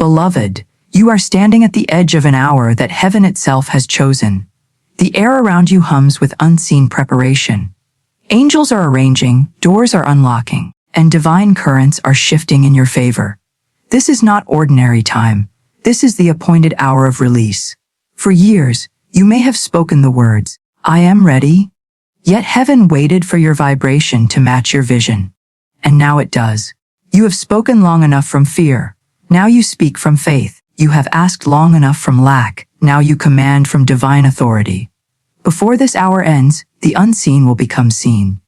Beloved, you are standing at the edge of an hour that heaven itself has chosen. The air around you hums with unseen preparation. Angels are arranging, doors are unlocking, and divine currents are shifting in your favor. This is not ordinary time. This is the appointed hour of release. For years, you may have spoken the words, "I am ready," yet heaven waited for your vibration to match your vision. And now it does. You have spoken long enough from fear. Now you speak from faith. You have asked long enough from lack. Now you command from divine authority. Before this hour ends, the unseen will become seen.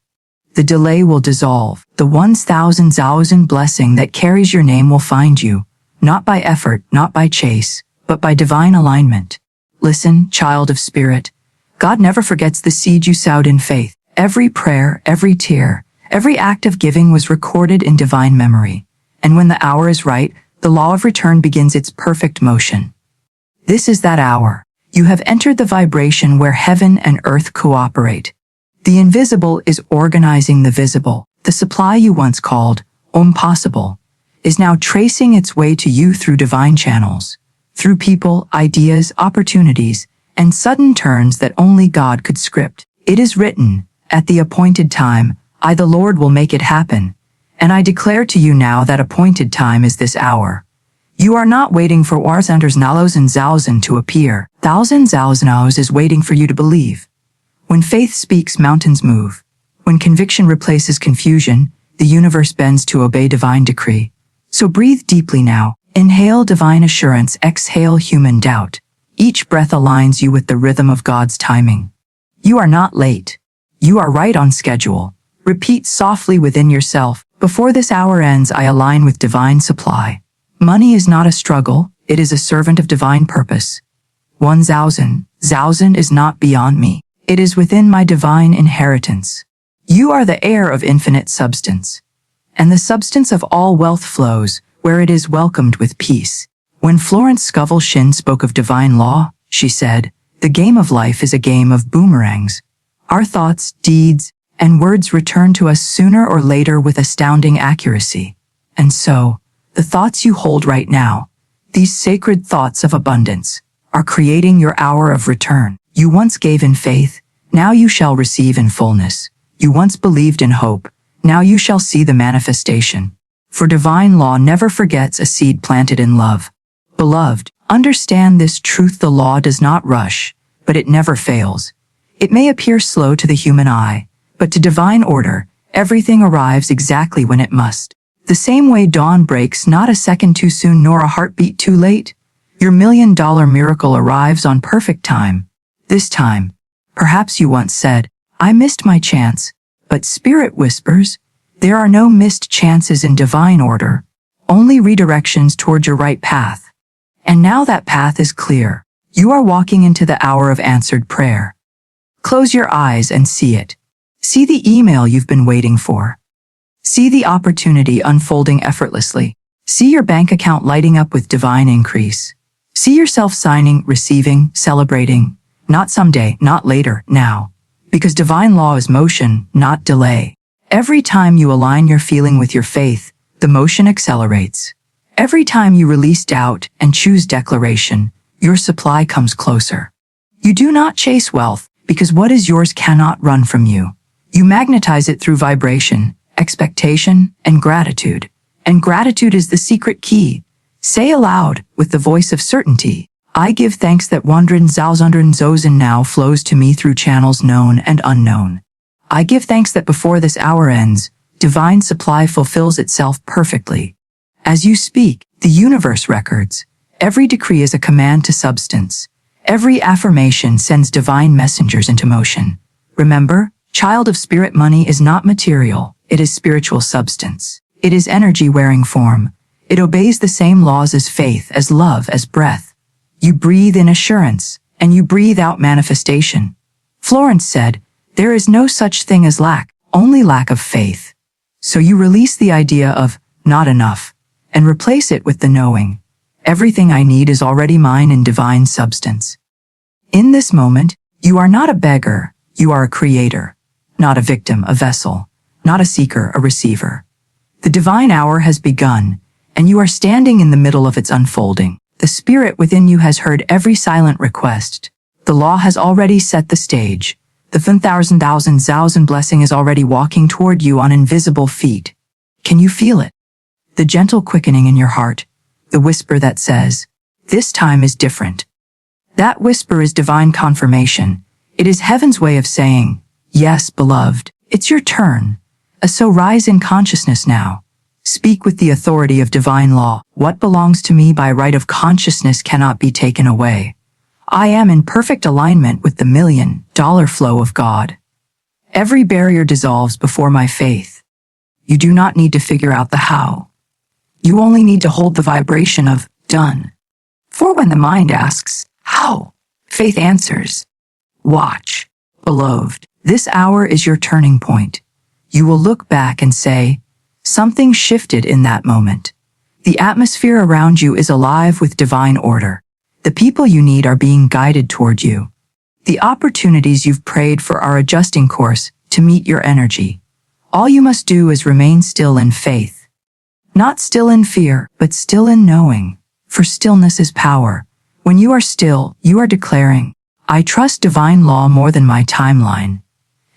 The delay will dissolve. The 1,000 blessing that carries your name will find you, not by effort, not by chase, but by divine alignment. Listen, child of spirit. God never forgets the seed you sowed in faith. Every prayer, every tear, every act of giving was recorded in divine memory. And when the hour is right, the law of return begins its perfect motion. This is that hour. You have entered the vibration where heaven and earth cooperate. The invisible is organizing the visible. The supply you once called impossible is now tracing its way to you through divine channels, through people, ideas, opportunities, and sudden turns that only God could script. It is written, at the appointed time, I the Lord will make it happen. And I declare to you now that appointed time is this hour. You are not waiting for Warzanders Nalos and Zauzan to appear. Thousands Zauzanaos is waiting for you to believe. When faith speaks, mountains move. When conviction replaces confusion, the universe bends to obey divine decree. So breathe deeply now. Inhale divine assurance, exhale human doubt. Each breath aligns you with the rhythm of God's timing. You are not late. You are right on schedule. Repeat softly within yourself, before this hour ends, I align with divine supply. Money is not a struggle, it is a servant of divine purpose. 1,000 is not beyond me. It is within my divine inheritance. You are the heir of infinite substance. And the substance of all wealth flows, where it is welcomed with peace. When Florence Scovel Shinn spoke of divine law, she said, the game of life is a game of boomerangs. Our thoughts, deeds, and words return to us sooner or later with astounding accuracy. And so, the thoughts you hold right now, these sacred thoughts of abundance, are creating your hour of return. You once gave in faith, now you shall receive in fullness. You once believed in hope, now you shall see the manifestation. For divine law never forgets a seed planted in love. Beloved, understand this truth: the law does not rush, but it never fails. It may appear slow to the human eye, but to divine order, everything arrives exactly when it must. The same way dawn breaks not a second too soon nor a heartbeat too late, your $1 million miracle arrives on perfect time. This time, perhaps you once said, I missed my chance, but Spirit whispers, there are no missed chances in divine order, only redirections toward your right path. And now that path is clear. You are walking into the hour of answered prayer. Close your eyes and see it. See the email you've been waiting for. See the opportunity unfolding effortlessly. See your bank account lighting up with divine increase. See yourself signing, receiving, celebrating. Not someday, not later, now. Because divine law is motion, not delay. Every time you align your feeling with your faith, the motion accelerates. Every time you release doubt and choose declaration, your supply comes closer. You do not chase wealth, because what is yours cannot run from you. You magnetize it through vibration, expectation, and gratitude. And gratitude is the secret key. Say aloud, with the voice of certainty, I give thanks that wandern Zozen now flows to me through channels known and unknown. I give thanks that before this hour ends, divine supply fulfills itself perfectly. As you speak, the universe records. Every decree is a command to substance. Every affirmation sends divine messengers into motion. Remember, child of spirit, money is not material. It is spiritual substance. It is energy wearing form. It obeys the same laws as faith, as love, as breath. You breathe in assurance, and you breathe out manifestation. Florence said, there is no such thing as lack, only lack of faith. So you release the idea of not enough, and replace it with the knowing. Everything I need is already mine in divine substance. In this moment, you are not a beggar, you are a creator. Not a victim, a vessel. Not a seeker, a receiver. The divine hour has begun, and you are standing in the middle of its unfolding. The spirit within you has heard every silent request. The law has already set the stage. The 10,000 blessing is already walking toward you on invisible feet. Can you feel it? The gentle quickening in your heart, the whisper that says, "This time is different." That whisper is divine confirmation. It is heaven's way of saying, "Yes, beloved, it's your turn." So rise in consciousness now. Speak with the authority of divine law. What belongs to me by right of consciousness cannot be taken away. I am in perfect alignment with the $1,000,000 flow of God. Every barrier dissolves before my faith. You do not need to figure out the how. You only need to hold the vibration of done. For when the mind asks, how? Faith answers, watch. Beloved, this hour is your turning point. You will look back and say, something shifted in that moment. The atmosphere around you is alive with divine order. The people you need are being guided toward you. The opportunities you've prayed for are adjusting course to meet your energy. All you must do is remain still in faith. Not still in fear, but still in knowing. For stillness is power. When you are still, you are declaring, I trust divine law more than my timeline.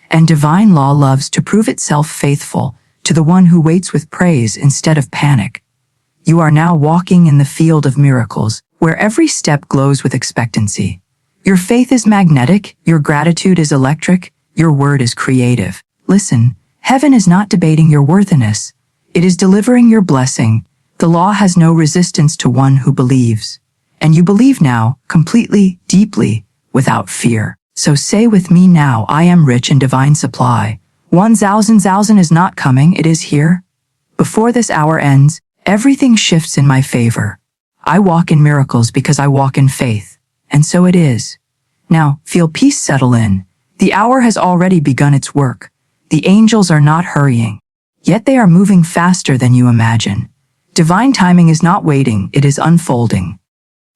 And divine law loves to prove itself faithful to the one who waits with praise instead of panic. You are now walking in the field of miracles, where every step glows with expectancy. Your faith is magnetic, your gratitude is electric, your word is creative. Listen, heaven is not debating your worthiness. It is delivering your blessing. The law has no resistance to one who believes. And you believe now, completely, deeply, without fear. So say with me now, I am rich in divine supply. 1,000 is not coming, it is here. Before this hour ends, everything shifts in my favor. I walk in miracles because I walk in faith. And so it is. Now, feel peace settle in. The hour has already begun its work. The angels are not hurrying. Yet they are moving faster than you imagine. Divine timing is not waiting, it is unfolding.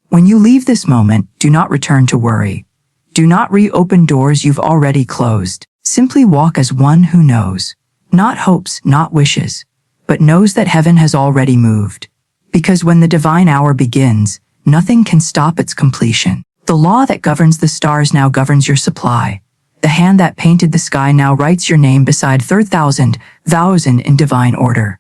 When you leave this moment, do not return to worry. Do not reopen doors you've already closed. Simply walk as one who knows. Not hopes, not wishes, but knows that heaven has already moved. Because when the divine hour begins, nothing can stop its completion. The law that governs the stars now governs your supply. The hand that painted the sky now writes your name beside 30,000 in divine order.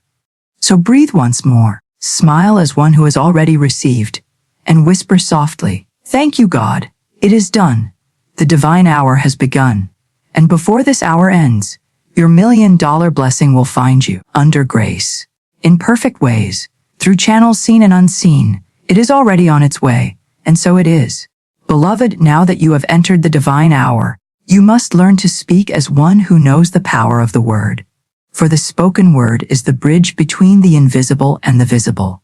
So breathe once more, smile as one who has already received, and whisper softly, thank you, God. It is done. The divine hour has begun. And before this hour ends, your $1,000,000 blessing will find you under grace. In perfect ways, through channels seen and unseen, it is already on its way, and so it is. Beloved, now that you have entered the divine hour, you must learn to speak as one who knows the power of the word. For the spoken word is the bridge between the invisible and the visible.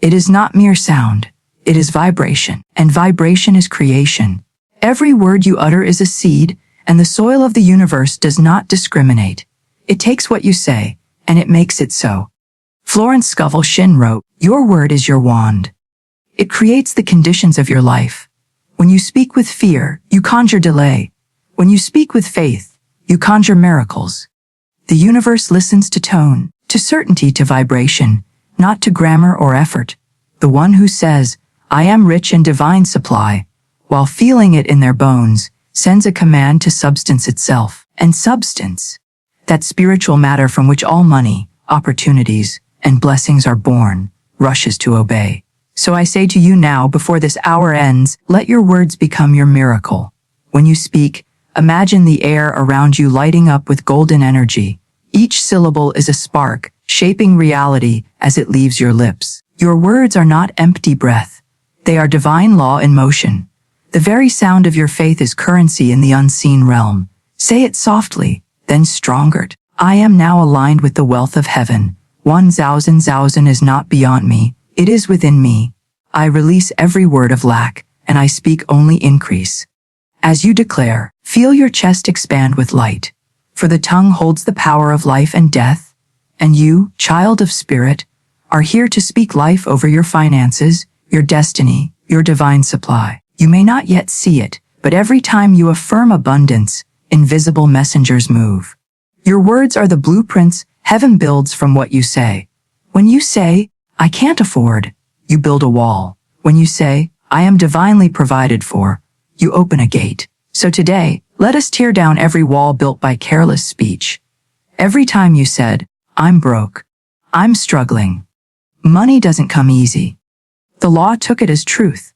It is not mere sound, it is vibration, and vibration is creation. Every word you utter is a seed, and the soil of the universe does not discriminate. It takes what you say, and it makes it so. Florence Scovel Shinn wrote, your word is your wand. It creates the conditions of your life. When you speak with fear, you conjure delay. When you speak with faith, you conjure miracles. The universe listens to tone, to certainty, to vibration, not to grammar or effort. The one who says, I am rich in divine supply, while feeling it in their bones, sends a command to substance itself. And substance, that spiritual matter from which all money, opportunities, and blessings are born, rushes to obey. So I say to you now, before this hour ends, let your words become your miracle. When you speak, imagine the air around you lighting up with golden energy. Each syllable is a spark, shaping reality as it leaves your lips. Your words are not empty breath. They are divine law in motion. The very sound of your faith is currency in the unseen realm. Say it softly, then stronger. I am now aligned with the wealth of heaven. 1,000 is not beyond me. It is within me. I release every word of lack, and I speak only increase. As you declare, feel your chest expand with light. For the tongue holds the power of life and death. And you, child of spirit, are here to speak life over your finances, your destiny, your divine supply. You may not yet see it, but every time you affirm abundance, invisible messengers move. Your words are the blueprints heaven builds from what you say. When you say, I can't afford, you build a wall. When you say, I am divinely provided for, you open a gate. So today, let us tear down every wall built by careless speech. Every time you said, I'm broke, I'm struggling. Money doesn't come easy. The law took it as truth.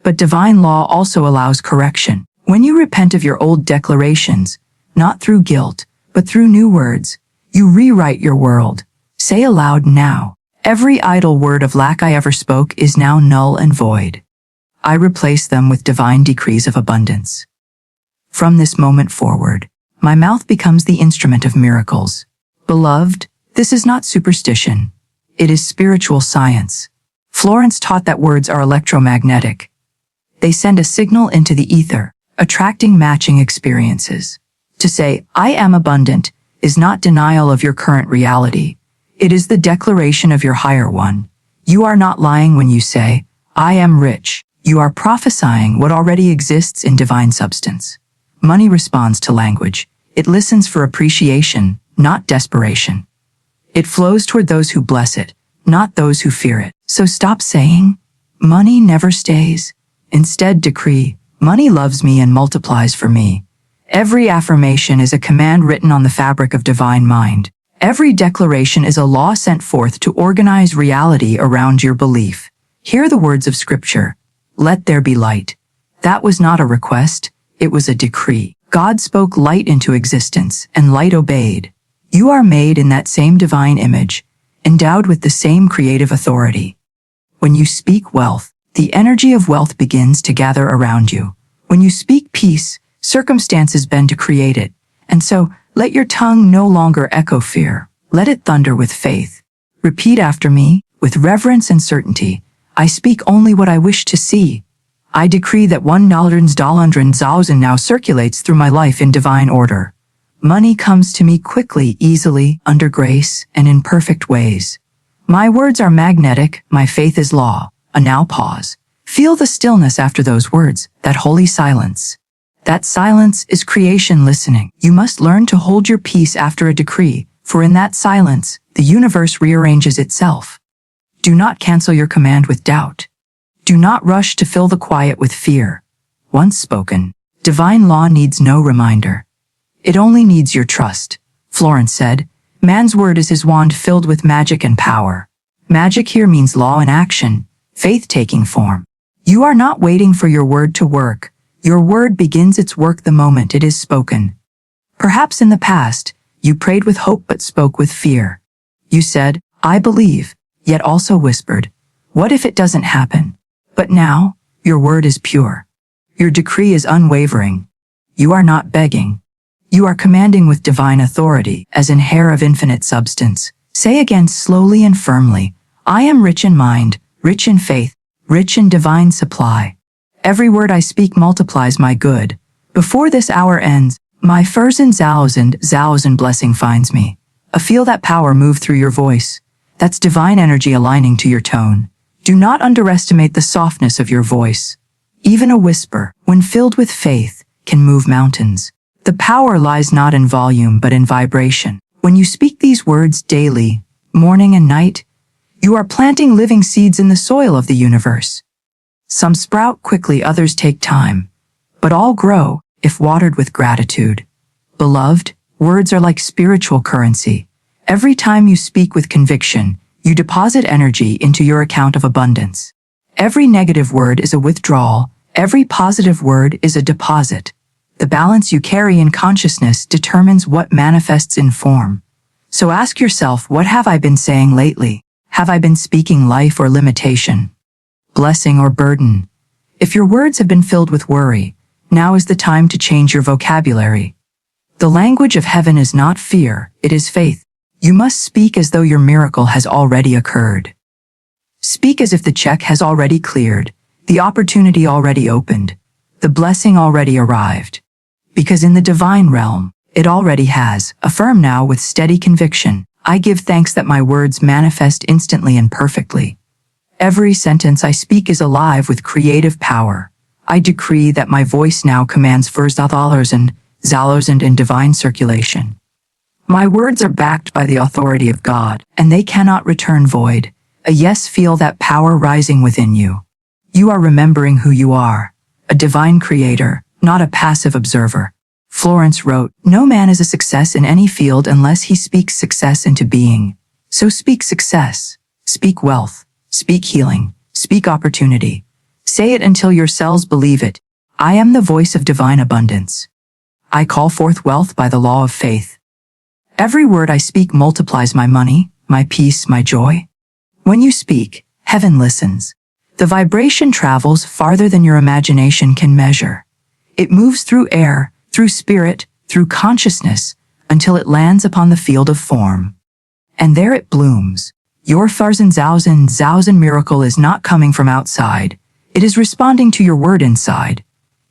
But divine law also allows correction. When you repent of your old declarations, not through guilt, but through new words, you rewrite your world. Say aloud now, every idle word of lack I ever spoke is now null and void. I replace them with divine decrees of abundance. From this moment forward, my mouth becomes the instrument of miracles. Beloved, this is not superstition. It is spiritual science. Florence taught that words are electromagnetic. They send a signal into the ether, attracting matching experiences. To say, I am abundant, is not denial of your current reality. It is the declaration of your higher one. You are not lying when you say, I am rich. You are prophesying what already exists in divine substance. Money responds to language. It listens for appreciation, not desperation. It flows toward those who bless it, not those who fear it. So stop saying, money never stays. Instead decree, money loves me and multiplies for me. Every affirmation is a command written on the fabric of divine mind. Every declaration is a law sent forth to organize reality around your belief. Hear the words of Scripture. Let there be light. That was not a request, it was a decree. God spoke light into existence, and light obeyed. You are made in that same divine image, endowed with the same creative authority. When you speak wealth, the energy of wealth begins to gather around you. When you speak peace, circumstances bend to create it. And so, let your tongue no longer echo fear. Let it thunder with faith. Repeat after me, with reverence and certainty. I speak only what I wish to see. I decree that $1,000,000 now circulates through my life in divine order. Money comes to me quickly, easily, under grace, and in perfect ways. My words are magnetic, my faith is law. A now pause. Feel the stillness after those words, that holy silence. That silence is creation listening. You must learn to hold your peace after a decree, for in that silence, the universe rearranges itself. Do not cancel your command with doubt. Do not rush to fill the quiet with fear. Once spoken, divine law needs no reminder. It only needs your trust. Florence said, man's word is his wand filled with magic and power. Magic here means law in action, faith taking form. You are not waiting for your word to work. Your word begins its work the moment it is spoken. Perhaps in the past, you prayed with hope but spoke with fear. You said, I believe, yet also whispered, what if it doesn't happen? But now, your word is pure. Your decree is unwavering. You are not begging. You are commanding with divine authority, as in hair of infinite substance. Say again slowly and firmly, I am rich in mind, rich in faith, rich in divine supply. Every word I speak multiplies my good. Before this hour ends, my 1,000,000 blessing finds me. Feel that power move through your voice. That's divine energy aligning to your tone. Do not underestimate the softness of your voice. Even a whisper, when filled with faith, can move mountains. The power lies not in volume but in vibration. When you speak these words daily, morning and night, you are planting living seeds in the soil of the universe. Some sprout quickly, others take time, but all grow if watered with gratitude. Beloved, words are like spiritual currency. Every time you speak with conviction, you deposit energy into your account of abundance. Every negative word is a withdrawal, every positive word is a deposit. The balance you carry in consciousness determines what manifests in form. So ask yourself, what have I been saying lately? Have I been speaking life or limitation? Blessing or burden? If your words have been filled with worry, now is the time to change your vocabulary. The language of heaven is not fear, it is faith. You must speak as though your miracle has already occurred. Speak as if the check has already cleared, the opportunity already opened, the blessing already arrived. Because in the divine realm, it already has. Affirm now with steady conviction, I give thanks that my words manifest instantly and perfectly. Every sentence I speak is alive with creative power. I decree that my voice now commands $1,000,000 in divine circulation. My words are backed by the authority of God, and they cannot return void. A yes, feel that power rising within you. You are remembering who you are, a divine creator, not a passive observer. Florence wrote, "No man is a success in any field unless he speaks success into being. So speak success, speak wealth, speak healing, speak opportunity. Say it until your cells believe it. I am the voice of divine abundance. I call forth wealth by the law of faith. Every word I speak multiplies my money, my peace, my joy. When you speak, heaven listens. The vibration travels farther than your imagination can measure. It moves through air, through spirit, through consciousness, until it lands upon the field of form. And there it blooms. Your thousand miracle is not coming from outside. It is responding to your word inside.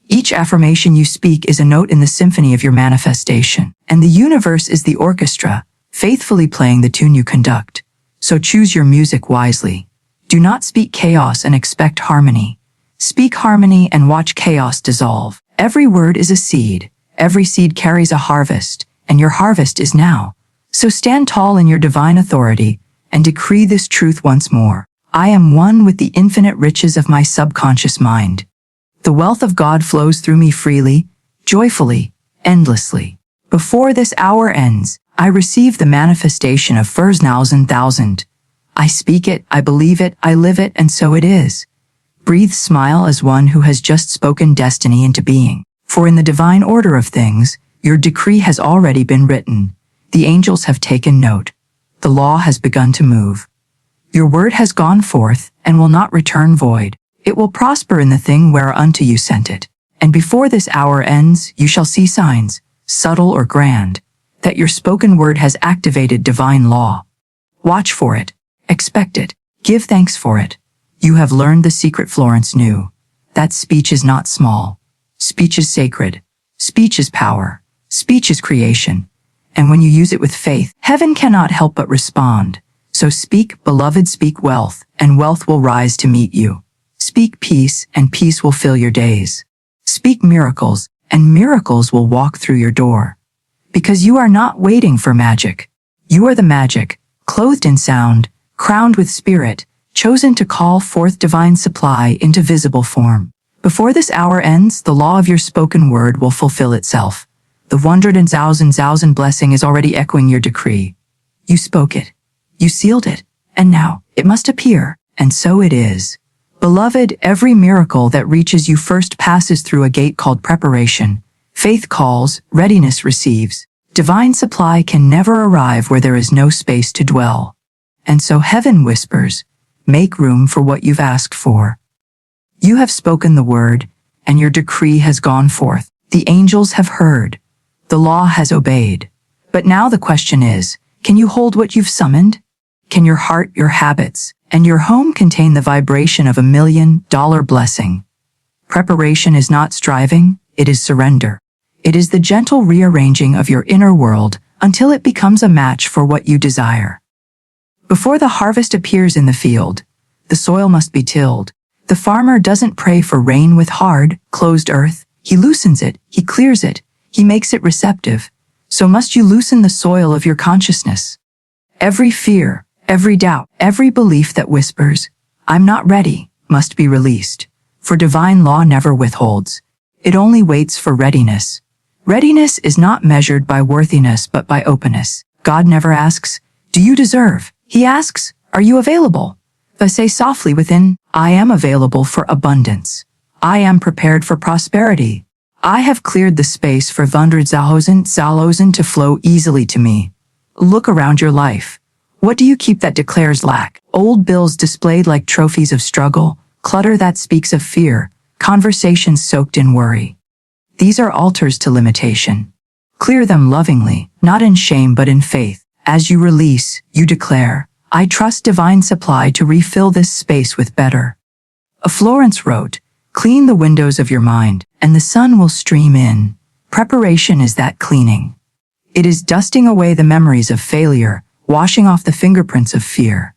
Each affirmation you speak is a note in the symphony of your manifestation, and the universe is the orchestra, faithfully playing the tune you conduct. So choose your music wisely. Do not speak chaos and expect harmony. Speak harmony and watch chaos dissolve. Every word is a seed. Every seed carries a harvest, and your harvest is now. So stand tall in your divine authority and decree this truth once more. I am one with the infinite riches of my subconscious mind. The wealth of God flows through me freely, joyfully, endlessly. Before this hour ends, I receive the manifestation of thousand. I speak it, I believe it, I live it, and so it is. Breathe, smile as one who has just spoken destiny into being. For in the divine order of things, your decree has already been written. The angels have taken note. The law has begun to move. Your word has gone forth and will not return void. It will prosper in the thing whereunto you sent it. And before this hour ends, you shall see signs, subtle or grand, that your spoken word has activated divine law. Watch for it. Expect it. Give thanks for it. You have learned the secret Florence knew. That speech is not small. Speech is sacred. Speech is power. Speech is creation. And when you use it with faith, heaven cannot help but respond. So speak, beloved, speak wealth, and wealth will rise to meet you. Speak peace, and peace will fill your days. Speak miracles, and miracles will walk through your door. Because you are not waiting for magic. You are the magic, clothed in sound, crowned with spirit, chosen to call forth divine supply into visible form. Before this hour ends, the law of your spoken word will fulfill itself. The 100,000 blessing is already echoing your decree. You spoke it. You sealed it. And now, it must appear. And so it is. Beloved, every miracle that reaches you first passes through a gate called preparation. Faith calls, readiness receives. Divine supply can never arrive where there is no space to dwell. And so heaven whispers, make room for what you've asked for. You have spoken the word, and your decree has gone forth. The angels have heard. The law has obeyed. But now the question is, can you hold what you've summoned? Can your heart, your habits, and your home contain the vibration of $1 million blessing? Preparation is not striving, it is surrender. It is the gentle rearranging of your inner world until it becomes a match for what you desire. Before the harvest appears in the field, the soil must be tilled. The farmer doesn't pray for rain with hard, closed earth. He loosens it, he clears it, he makes it receptive. So must you loosen the soil of your consciousness. Every fear, every doubt, every belief that whispers, I'm not ready, must be released. For divine law never withholds. It only waits for readiness. Readiness is not measured by worthiness but by openness. God never asks, do you deserve? He asks, are you available? But say softly within, I am available for abundance. I am prepared for prosperity. I have cleared the space for 100,000 to flow easily to me. Look around your life. What do you keep that declares lack? Old bills displayed like trophies of struggle, clutter that speaks of fear, conversations soaked in worry. These are altars to limitation. Clear them lovingly, not in shame but in faith. As you release, you declare, I trust divine supply to refill this space with better. Florence wrote, clean the windows of your mind, and the sun will stream in. Preparation is that cleaning. It is dusting away the memories of failure, washing off the fingerprints of fear.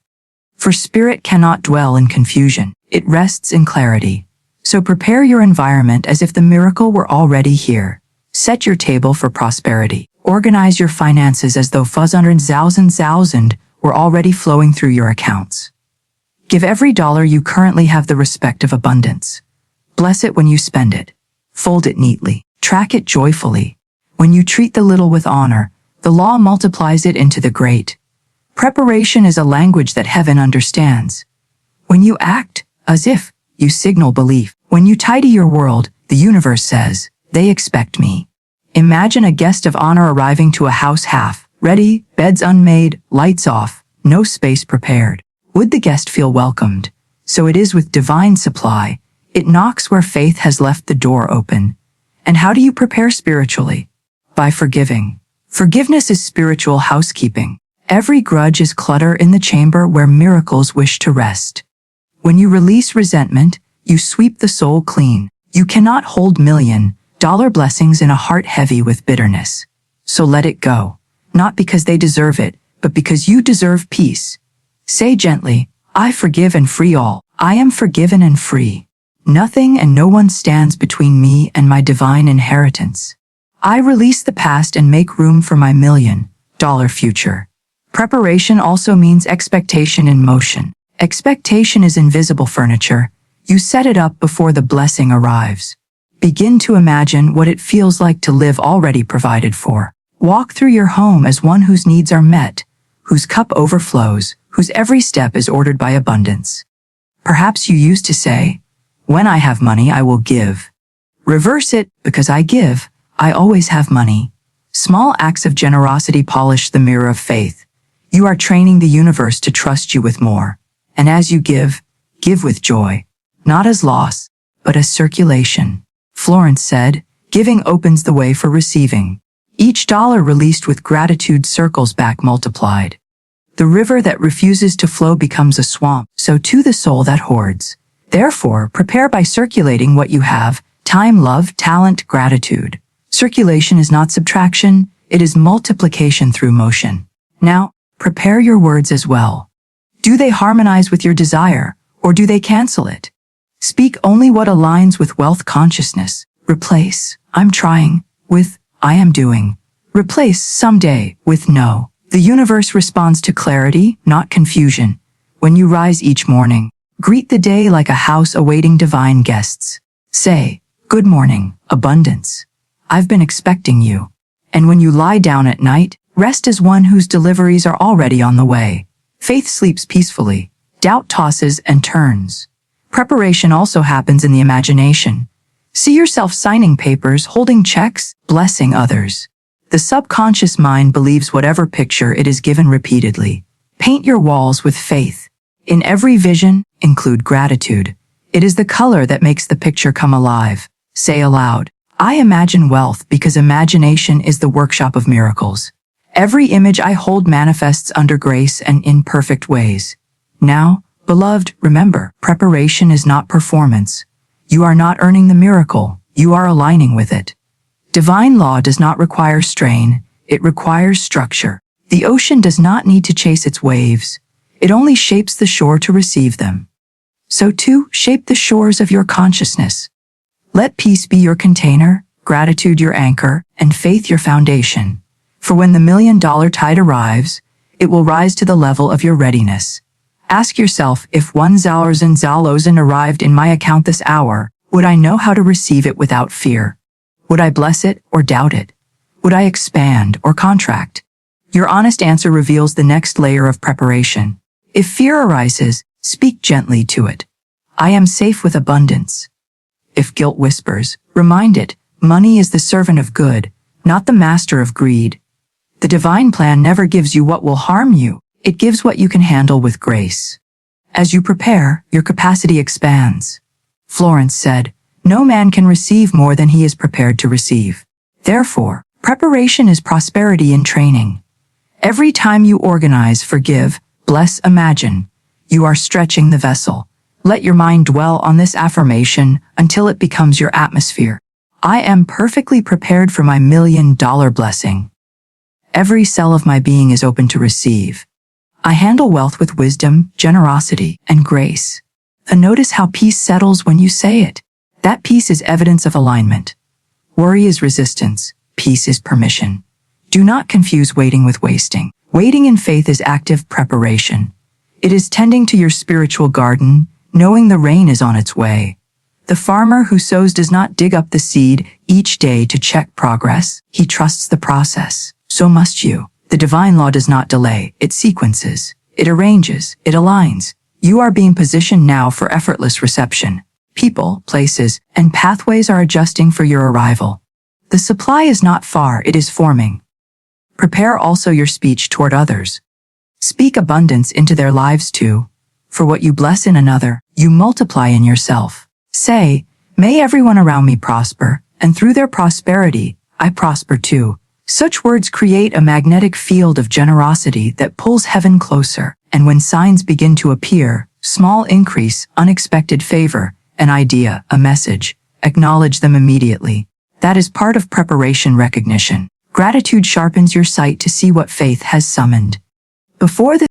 For spirit cannot dwell in confusion, it rests in clarity. So prepare your environment as if the miracle were already here. Set your table for prosperity. Organize your finances as though 100,000 were already flowing through your accounts. Give every dollar you currently have the respect of abundance. Bless it when you spend it. Fold it neatly. Track it joyfully. When you treat the little with honor, the law multiplies it into the great. Preparation is a language that heaven understands. When you act as if, you signal belief. When you tidy your world, the universe says, they expect me. Imagine a guest of honor arriving to a house half ready, beds unmade, lights off, no space prepared. Would the guest feel welcomed? So it is with divine supply. It knocks where faith has left the door open. And how do you prepare spiritually? By forgiving. Forgiveness is spiritual housekeeping. Every grudge is clutter in the chamber where miracles wish to rest. When you release resentment, you sweep the soul clean. You cannot hold $1,000,000 blessings in a heart heavy with bitterness. So let it go. Not because they deserve it, but because you deserve peace. Say gently, I forgive and free all. I am forgiven and free. Nothing and no one stands between me and my divine inheritance. I release the past and make room for my $1,000,000 future. Preparation also means expectation in motion. Expectation is invisible furniture. You set it up before the blessing arrives. Begin to imagine what it feels like to live already provided for. Walk through your home as one whose needs are met, whose cup overflows, whose every step is ordered by abundance. Perhaps you used to say, when I have money, I will give. Reverse it, because I give, I always have money. Small acts of generosity polish the mirror of faith. You are training the universe to trust you with more. And as you give with joy. Not as loss, but as circulation. Florence said, giving opens the way for receiving. Each dollar released with gratitude circles back multiplied. The river that refuses to flow becomes a swamp, so too the soul that hoards. Therefore, prepare by circulating what you have, time, love, talent, gratitude. Circulation is not subtraction, it is multiplication through motion. Now, prepare your words as well. Do they harmonize with your desire, or do they cancel it? Speak only what aligns with wealth consciousness. Replace, I'm trying, with, I am doing. Replace someday with no. The universe responds to clarity, not confusion. When you rise each morning, greet the day like a house awaiting divine guests. Say, good morning, abundance. I've been expecting you. And when you lie down at night, rest as one whose deliveries are already on the way. Faith sleeps peacefully. Doubt tosses and turns. Preparation also happens in the imagination. See yourself signing papers, holding checks, blessing others. The subconscious mind believes whatever picture it is given repeatedly. Paint your walls with faith. In every vision, include gratitude. It is the color that makes the picture come alive. Say aloud, I imagine wealth because imagination is the workshop of miracles. Every image I hold manifests under grace and in perfect ways. Now, beloved, remember, preparation is not performance. You are not earning the miracle, you are aligning with it. Divine law does not require strain, it requires structure. The ocean does not need to chase its waves. It only shapes the shore to receive them. So too, shape the shores of your consciousness. Let peace be your container, gratitude your anchor, and faith your foundation. For when the $1,000,000 tide arrives, it will rise to the level of your readiness. Ask yourself, if $1,000 arrived in my account this hour, would I know how to receive it without fear? Would I bless it or doubt it? Would I expand or contract? Your honest answer reveals the next layer of preparation. If fear arises, speak gently to it. I am safe with abundance. If guilt whispers, remind it, money is the servant of good, not the master of greed. The divine plan never gives you what will harm you. It gives what you can handle with grace. As you prepare, your capacity expands. Florence said, no man can receive more than he is prepared to receive. Therefore, preparation is prosperity in training. Every time you organize, forgive, bless, imagine, you are stretching the vessel. Let your mind dwell on this affirmation until it becomes your atmosphere. I am perfectly prepared for my $1,000,000 blessing. Every cell of my being is open to receive. I handle wealth with wisdom, generosity, and grace. And notice how peace settles when you say it. That peace is evidence of alignment. Worry is resistance. Peace is permission. Do not confuse waiting with wasting. Waiting in faith is active preparation. It is tending to your spiritual garden, knowing the rain is on its way. The farmer who sows does not dig up the seed each day to check progress. He trusts the process. So must you. The divine law does not delay. It sequences. It arranges. It aligns. You are being positioned now for effortless reception. People, places, and pathways are adjusting for your arrival. The supply is not far, it is forming. Prepare also your speech toward others. Speak abundance into their lives too. For what you bless in another, you multiply in yourself. Say, may everyone around me prosper, and through their prosperity, I prosper too. Such words create a magnetic field of generosity that pulls heaven closer, and when signs begin to appear, small increase, unexpected favor, an idea, a message, acknowledge them immediately. That is part of preparation recognition. Gratitude sharpens your sight to see what faith has summoned. Before the